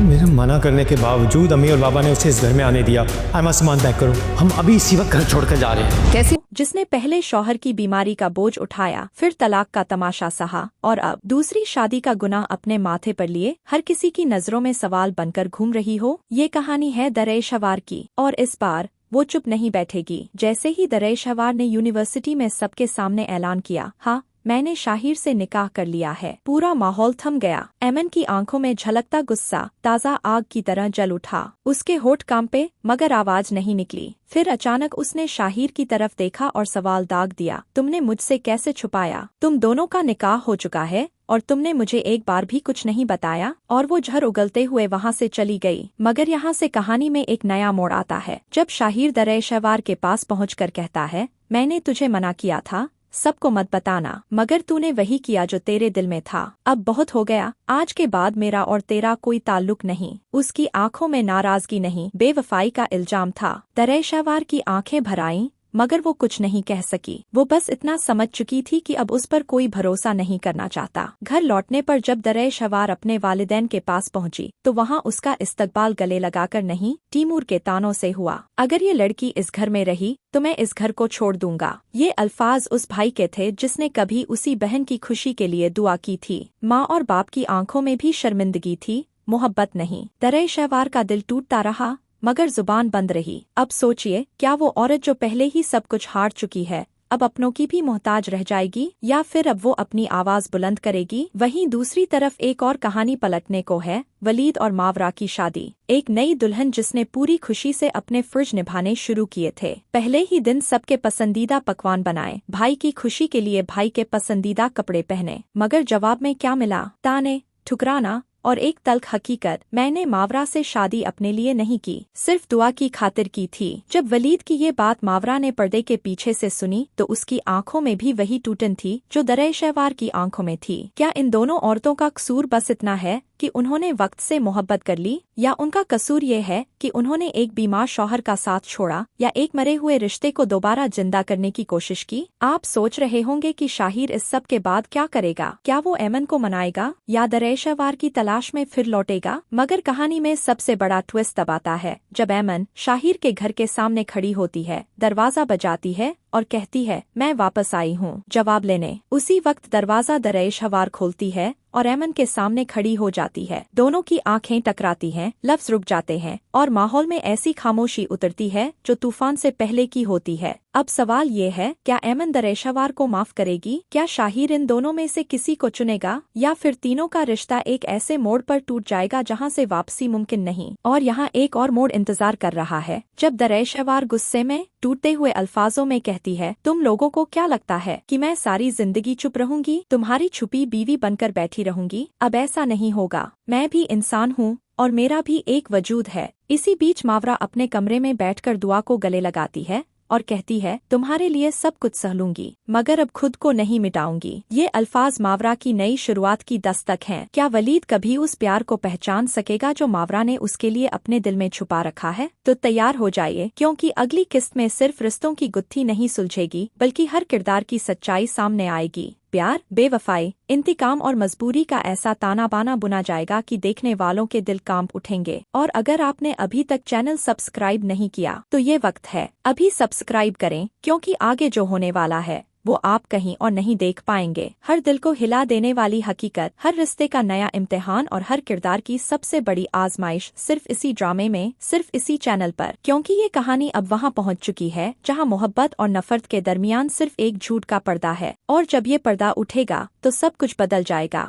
मेरे मना करने के बावजूद अम्मी और बाबा ने उसे इस घर में आने दिया। आयमा सामान पैक करो, हम अभी इसी वक्त घर छोड़कर जा रहे हैं। कैसे? जिसने पहले शौहर की बीमारी का बोझ उठाया, फिर तलाक का तमाशा सहा और अब दूसरी शादी का गुनाह अपने माथे पर लिए हर किसी की नजरों में सवाल बनकर घूम रही हो। ये कहानी है दरेश हवार की और इस बार वो चुप नहीं बैठेगी। जैसे ही दरेश हवार ने यूनिवर्सिटी में सबके सामने ऐलान किया, हाँ मैंने शाहिर से निकाह कर लिया है, पूरा माहौल थम गया। एमन की आंखों में झलकता गुस्सा ताजा आग की तरह जल उठा। उसके होठ कांपे मगर आवाज नहीं निकली। फिर अचानक उसने शाहिर की तरफ देखा और सवाल दाग दिया, तुमने मुझसे कैसे छुपाया? तुम दोनों का निकाह हो चुका है और तुमने मुझे एक बार भी कुछ नहीं बताया। और वो झर उगलते हुए वहाँ से चली गई। मगर यहाँ से कहानी में एक नया मोड़ आता है जब शाहिर दरेश हवार के पास पहुँचकर कहता है, मैंने तुझे मना किया था सबको मत बताना, मगर तूने वही किया जो तेरे दिल में था। अब बहुत हो गया, आज के बाद मेरा और तेरा कोई ताल्लुक नहीं। उसकी आंखों में नाराजगी नहीं, बेवफाई का इल्जाम था। दरेश हवार की आंखें भर आईं मगर वो कुछ नहीं कह सकी। वो बस इतना समझ चुकी थी कि अब उस पर कोई भरोसा नहीं करना चाहता। घर लौटने पर जब दरेश हवार अपने वालिदैन के पास पहुंची तो वहां उसका इस्तकबाल गले लगाकर नहीं, टीमूर के तानों से हुआ। अगर ये लड़की इस घर में रही तो मैं इस घर को छोड़ दूंगा। ये अल्फाज उस भाई के थे जिसने कभी उसी बहन की खुशी के लिए दुआ की थी। माँ और बाप की आंखों में भी शर्मिंदगी थी, मोहब्बत नहीं। दरेश हवार का दिल टूटता रहा मगर जुबान बंद रही। अब सोचिए, क्या वो औरत जो पहले ही सब कुछ हार चुकी है अब अपनों की भी मोहताज रह जाएगी, या फिर अब वो अपनी आवाज बुलंद करेगी? वहीं दूसरी तरफ एक और कहानी पलटने को है, वलीद और मावरा की शादी। एक नई दुल्हन जिसने पूरी खुशी से अपने फर्ज निभाने शुरू किए थे। पहले ही दिन सबके पसंदीदा पकवान बनाए, भाई की खुशी के लिए भाई के पसंदीदा कपड़े पहने। मगर जवाब में क्या मिला? ताने, ठुकराना और एक तल्ख हकीकत। मैंने मावरा से शादी अपने लिए नहीं की, सिर्फ दुआ की खातिर की थी। जब वलीद की ये बात मावरा ने पर्दे के पीछे से सुनी तो उसकी आंखों में भी वही टूटन थी जो दरेश हवार की आंखों में थी। क्या इन दोनों औरतों का कसूर बस इतना है कि उन्होंने वक्त से मोहब्बत कर ली, या उनका कसूर ये है कि उन्होंने एक बीमार शौहर का साथ छोड़ा या एक मरे हुए रिश्ते को दोबारा जिंदा करने की कोशिश की? आप सोच रहे होंगे कि शाहिर इस सब के बाद क्या करेगा? क्या वो एमन को मनाएगा या दरेश हवार की तलाश में फिर लौटेगा? मगर कहानी में सबसे बड़ा ट्विस्ट तब आता है जब एमन शाहिर के घर के सामने खड़ी होती है, दरवाजा बजाती है और कहती है, मैं वापस आई हूँ जवाब लेने। उसी वक्त दरवाजा दरेश हवार खोलती है और एमन के सामने खड़ी हो जाती है। दोनों की आंखें टकराती हैं, लफ्ज रुक जाते हैं और माहौल में ऐसी खामोशी उतरती है जो तूफान से पहले की होती है। अब सवाल ये है, क्या एमन दरेश हवार को माफ करेगी? क्या शाहिर इन दोनों में से किसी को चुनेगा, या फिर तीनों का रिश्ता एक ऐसे मोड़ पर टूट जाएगा जहां से वापसी मुमकिन नहीं? और यहाँ एक और मोड़ इंतजार कर रहा है जब दरेश हवार गुस्से में टूटते हुए अल्फाजों में कहती है, तुम लोगों को क्या लगता है कि मैं सारी जिंदगी चुप रहूंगी, तुम्हारी छुपी बीवी बनकर बैठी रहूंगी? अब ऐसा नहीं होगा। मैं भी इंसान हूँ और मेरा भी एक वजूद है। इसी बीच मावरा अपने कमरे में बैठकर दुआ को गले लगाती है और कहती है, तुम्हारे लिए सब कुछ सह लूंगी मगर अब खुद को नहीं मिटाऊंगी। ये अल्फाज मावरा की नई शुरुआत की दस्तक हैं। क्या वलीद कभी उस प्यार को पहचान सकेगा जो मावरा ने उसके लिए अपने दिल में छुपा रखा है? तो तैयार हो जाइए, क्योंकि अगली किस्त में सिर्फ रिश्तों की गुत्थी नहीं सुलझेगी बल्कि हर किरदार की सच्चाई सामने आएगी। प्यार, बेवफाई, इंतकाम और मजबूरी का ऐसा ताना बाना बुना जाएगा कि देखने वालों के दिल कांप उठेंगे। और अगर आपने अभी तक चैनल सब्सक्राइब नहीं किया तो ये वक्त है, अभी सब्सक्राइब करें, क्योंकि आगे जो होने वाला है वो आप कहीं और नहीं देख पाएंगे। हर दिल को हिला देने वाली हकीकत, हर रिश्ते का नया इम्तिहान और हर किरदार की सबसे बड़ी आजमाइश सिर्फ इसी ड्रामे में, सिर्फ इसी चैनल पर। क्योंकि ये कहानी अब वहाँ पहुँच चुकी है जहाँ मोहब्बत और नफरत के दरमियान सिर्फ एक झूठ का पर्दा है, और जब ये पर्दा उठेगा तो सब कुछ बदल जाएगा।